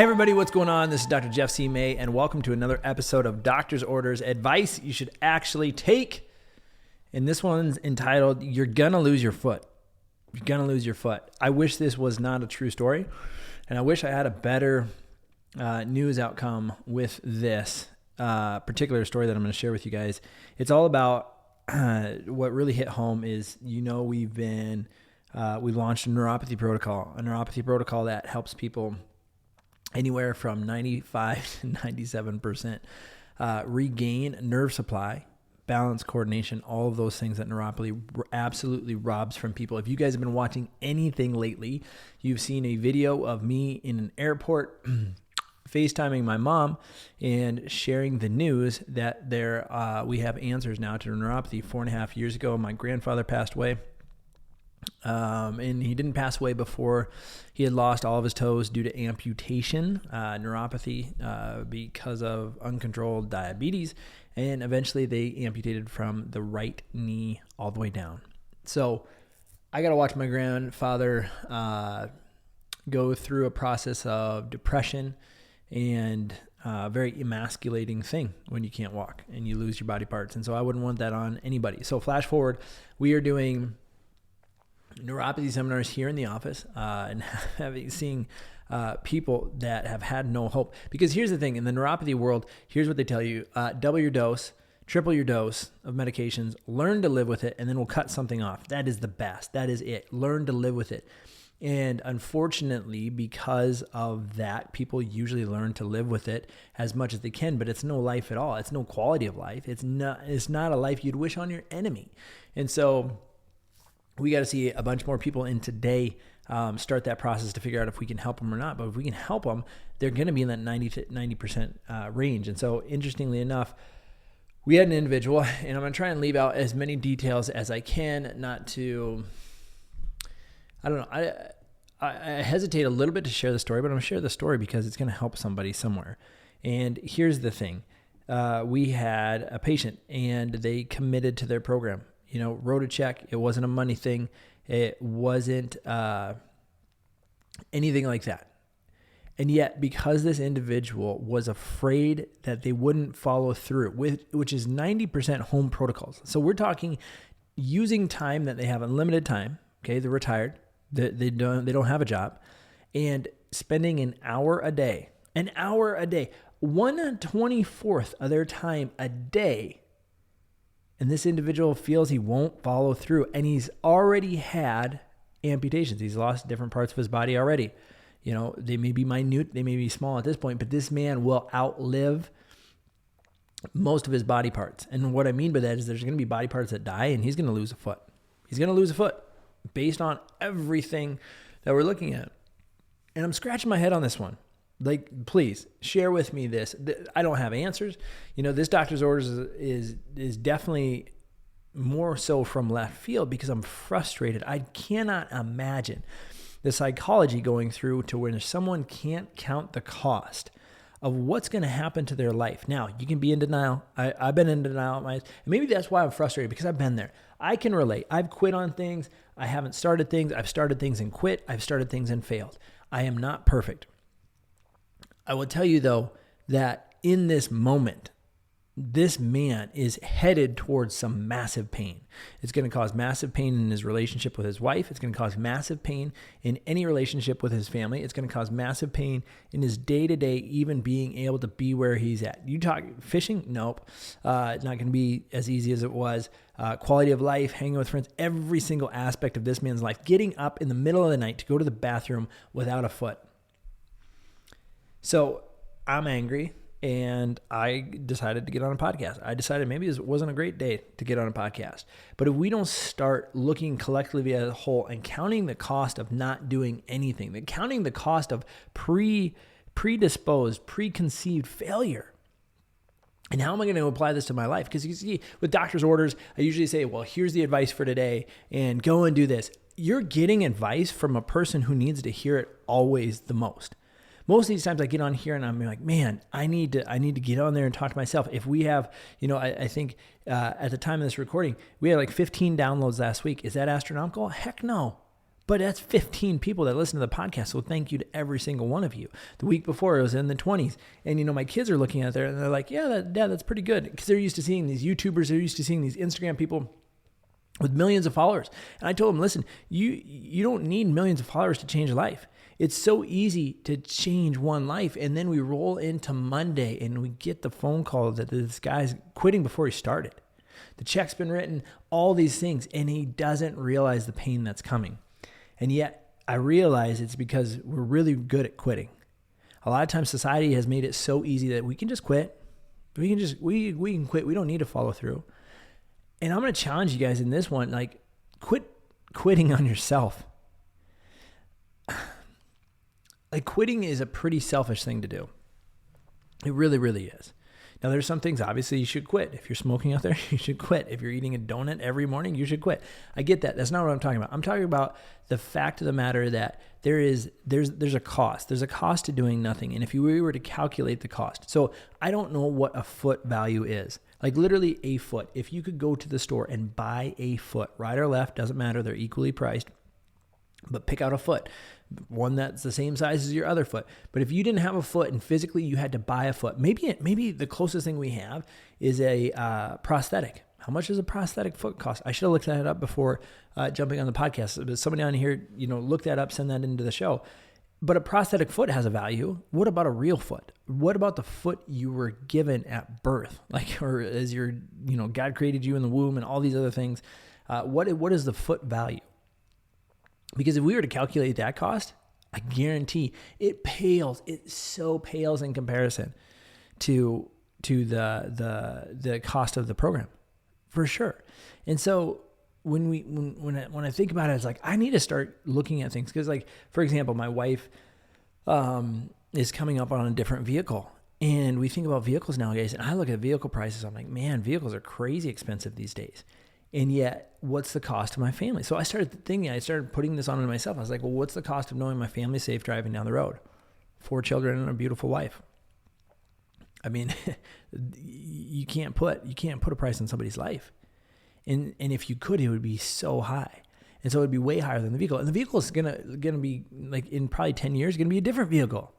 Hey everybody, what's going on? This is Dr. Jeff C. May, and welcome to another episode of Doctor's Orders, advice you should actually take. And this one's entitled, You're Gonna Lose Your Foot. You're gonna lose your foot. I wish this was not a true story, and I wish I had a better news outcome with this particular story that I'm gonna share with you guys. It's all about what really hit home is, we launched a neuropathy protocol that helps people anywhere from 95 to 97% regain nerve supply, balance, coordination, all of those things that neuropathy absolutely robs from people. If you guys have been watching anything lately, you've seen a video of me in an airport FaceTiming my mom and sharing the news that we have answers now to neuropathy. 4.5 years ago, my grandfather passed away. And he didn't pass away before he had lost all of his toes due to amputation, neuropathy, because of uncontrolled diabetes. And eventually they amputated from the right knee all the way down. So I got to watch my grandfather go through a process of depression and very emasculating thing when you can't walk and you lose your body parts. And so I wouldn't want that on anybody. So flash forward, we are doing neuropathy seminars here in the office and seeing people that have had no hope. Because here's the thing, in the neuropathy world, here's what they tell you: double your dose, triple your dose of medications, learn to live with it, and then we'll cut something off. That is the best. That is it. Learn to live with it. And unfortunately, because of that, people usually learn to live with it as much as they can, but it's no life at all. It's no quality of life. It's not a life you'd wish on your enemy. And so we got to see a bunch more people in today start that process to figure out if we can help them or not. But if we can help them, they're going to be in that 90% range. And so interestingly enough, we had an individual, and I'm going to try and leave out as many details as I can, not to, I don't know, I hesitate a little bit to share the story, but I'm going to share the story because it's going to help somebody somewhere. And here's the thing. We had a patient, and they committed to their program. Wrote a check. It wasn't a money thing. It wasn't anything like that. And yet, because this individual was afraid that they wouldn't follow through, which is 90% home protocols. So we're talking using time that they have unlimited time. Okay, they're retired. They don't have a job, and spending an hour a day, 1/24 of their time a day. And this individual feels he won't follow through, and he's already had amputations. He's lost different parts of his body already. They may be minute, they may be small at this point, but this man will outlive most of his body parts. And what I mean by that is there's going to be body parts that die, and he's going to lose a foot. He's going to lose a foot based on everything that we're looking at. And I'm scratching my head on this one. Please share with me this. I don't have answers. This doctor's orders is definitely more so from left field because I'm frustrated. I cannot imagine the psychology going through to where someone can't count the cost of what's going to happen to their life. Now, you can be in denial. I've been in denial. And maybe that's why I'm frustrated, because I've been there. I can relate. I've quit on things. I haven't started things. I've started things and quit. I've started things and failed. I am not perfect. I will tell you, though, that in this moment, this man is headed towards some massive pain. It's going to cause massive pain in his relationship with his wife. It's going to cause massive pain in any relationship with his family. It's going to cause massive pain in his day-to-day, even being able to be where he's at. You talk fishing? Nope. It's not going to be as easy as it was. Quality of life, hanging with friends, every single aspect of this man's life, getting up in the middle of the night to go to the bathroom without a foot. So I'm angry, and I decided to get on a podcast. I decided maybe it wasn't a great day to get on a podcast. But if we don't start looking collectively as a whole and counting the cost of not doing anything, counting the cost of predisposed, preconceived failure, and how am I going to apply this to my life? Because you see, with doctor's orders, I usually say, well, here's the advice for today, and go and do this. You're getting advice from a person who needs to hear it always the most. Most of these times I get on here and I'm like, man, I need to get on there and talk to myself. If we have, I think at the time of this recording, we had like 15 downloads last week. Is that astronomical? Heck no. But that's 15 people that listen to the podcast. So thank you to every single one of you. The week before it was in the 20s. And, my kids are looking at there and they're like, yeah, that's pretty good. Because they're used to seeing these YouTubers. They're used to seeing these Instagram people with millions of followers. And I told them, listen, you don't need millions of followers to change a life. It's so easy to change one life. And then we roll into Monday and we get the phone call that this guy's quitting before he started. The check's been written, all these things, and he doesn't realize the pain that's coming. And yet I realize it's because we're really good at quitting. A lot of times society has made it so easy that we can just quit. We can quit. We don't need to follow through. And I'm going to challenge you guys in this one, like quit quitting on yourself. Like quitting is a pretty selfish thing to do. It really, really is. Now, there's some things, obviously, you should quit. If you're smoking out there, you should quit. If you're eating a donut every morning, you should quit. I get that. That's not what I'm talking about. I'm talking about the fact of the matter that there's a cost. There's a cost to doing nothing. And if we were to calculate the cost, so I don't know what a foot value is. Like literally a foot. If you could go to the store and buy a foot, right or left, doesn't matter. They're equally priced. But pick out a foot, one that's the same size as your other foot. But if you didn't have a foot and physically you had to buy a foot, maybe the closest thing we have is a prosthetic. How much does a prosthetic foot cost? I should have looked that up before jumping on the podcast. But somebody on here, look that up, send that into the show. But a prosthetic foot has a value. What about a real foot? What about the foot you were given at birth? Or as God created you in the womb and all these other things. What is the foot value? Because if we were to calculate that cost, I guarantee it pales. It so pales in comparison to the cost of the program, for sure. And so when I think about it, it's like I need to start looking at things because, like, for example, my wife is coming up on a different vehicle, and we think about vehicles nowadays. And I look at vehicle prices. I'm like, man, vehicles are crazy expensive these days. And yet, what's the cost to my family? So I started putting this on myself. I was like, well, what's the cost of knowing my family's safe driving down the road? 4 children and a beautiful wife. I mean, you can't put a price on somebody's life. And if you could, it would be so high. And so it'd be way higher than the vehicle. And the vehicle is gonna be, like, in probably 10 years, gonna be a different vehicle.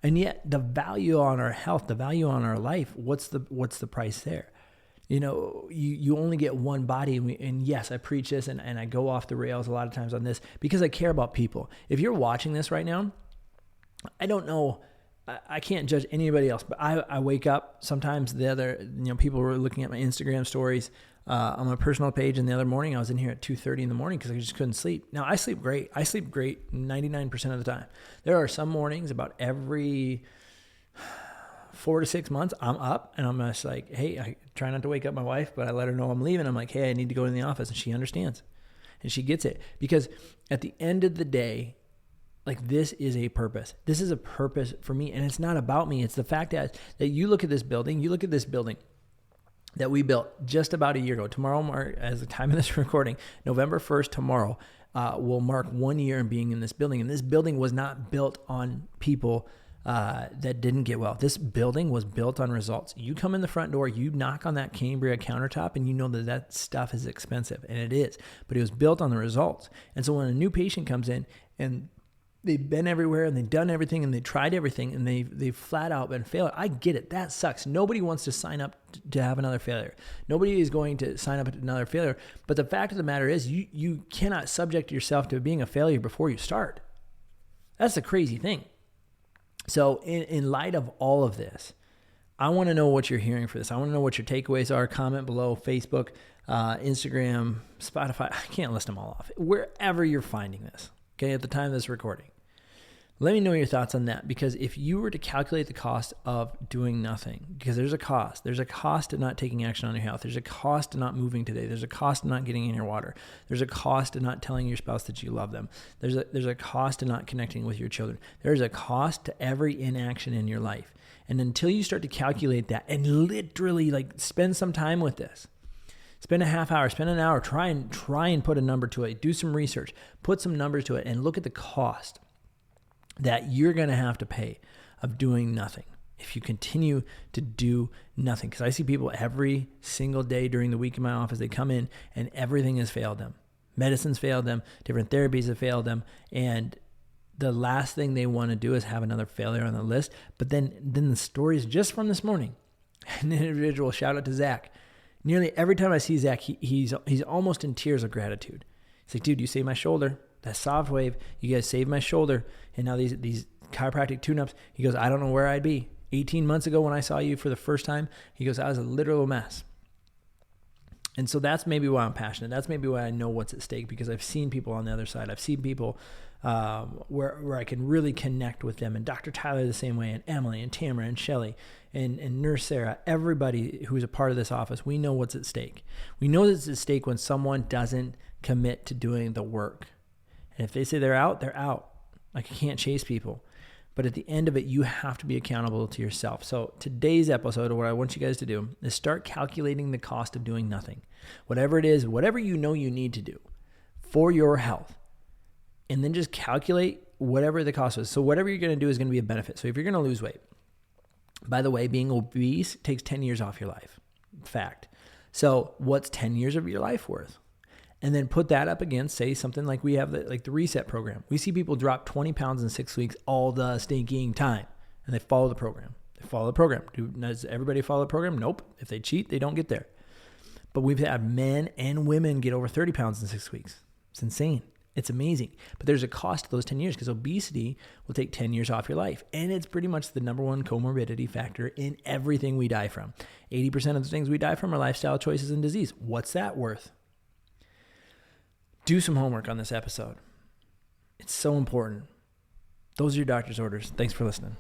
And yet the value on our health, the value on our life, what's the price there? You only get one body. And yes, I preach this and I go off the rails a lot of times on this because I care about people. If you're watching this right now, I don't know, I can't judge anybody else, but I wake up sometimes people were looking at my Instagram stories on my personal page, and the other morning I was in here at 2:30 in the morning because I just couldn't sleep. Now I sleep great. I sleep great 99% of the time. There are some mornings about every 4 to 6 months, I'm up and I'm just like, hey, I try not to wake up my wife, but I let her know I'm leaving. I'm like, hey, I need to go in the office. And she understands and she gets it because at the end of the day, like, this is a purpose. This is a purpose for me. And it's not about me. It's the fact that you look at this building, that we built just about a year ago. Tomorrow, as the time of this recording, November 1st, tomorrow, will mark 1 year in being in this building. And this building was not built on people that didn't get well. This building was built on results. You come in the front door, you knock on that Cambria countertop, and you know that stuff is expensive, and it is. But it was built on the results. And so when a new patient comes in and they've been everywhere and they've done everything and they tried everything and they've flat out been failed, I get it. That sucks. Nobody wants to sign up to have another failure. Nobody is going to sign up to another failure. But the fact of the matter is you cannot subject yourself to being a failure before you start. That's the crazy thing. So in light of all of this, I want to know what you're hearing for this. I want to know what your takeaways are. Comment below. Facebook, Instagram, Spotify. I can't list them all off. Wherever you're finding this, okay, at the time of this recording. Let me know your thoughts on that, because if you were to calculate the cost of doing nothing, because there's a cost. There's a cost to not taking action on your health. There's a cost to not moving today. There's a cost to not getting in your water. There's a cost to not telling your spouse that you love them. There's a cost to not connecting with your children. There's a cost to every inaction in your life. And until you start to calculate that and literally, like, spend some time with this, spend a half hour, spend an hour, try and put a number to it, do some research, put some numbers to it, and look at the cost that you're going to have to pay of doing nothing if you continue to do nothing. Because I see people every single day during the week in my office, they come in and everything has failed them. Medicine's failed them, different therapies have failed them, and the last thing they want to do is have another failure on the list. But then the stories just from this morning, an individual, shout out to Zach. Nearly every time I see Zach, he's almost in tears of gratitude. He's like, dude, you saved my shoulder. That soft wave, you guys saved my shoulder. And now these chiropractic tune-ups. He goes, I don't know where I'd be. 18 months ago when I saw you for the first time, he goes, I was a literal mess. And so that's maybe why I'm passionate. That's maybe why I know what's at stake, because I've seen people on the other side. I've seen people where I can really connect with them. And Dr. Tyler the same way, and Emily and Tamara and Shelly and Nurse Sarah, everybody who's a part of this office, we know what's at stake. We know it's at stake when someone doesn't commit to doing the work. And if they say they're out, they're out. Like, I can't chase people. But at the end of it, you have to be accountable to yourself. So today's episode, what I want you guys to do is start calculating the cost of doing nothing. Whatever it is, whatever you know you need to do for your health. And then just calculate whatever the cost is. So whatever you're going to do is going to be a benefit. So if you're going to lose weight, by the way, being obese takes 10 years off your life. Fact. So what's 10 years of your life worth? And then put that up against, say, something like we have the reset program. We see people drop 20 pounds in 6 weeks all the stinking time, and they follow the program. Does everybody follow the program? Nope. If they cheat, they don't get there. But we've had men and women get over 30 pounds in 6 weeks. It's insane. It's amazing. But there's a cost to those 10 years, because obesity will take 10 years off your life. And it's pretty much the number one comorbidity factor in everything we die from. 80% of the things we die from are lifestyle choices and disease. What's that worth? Do some homework on this episode. It's so important. Those are your doctor's orders. Thanks for listening.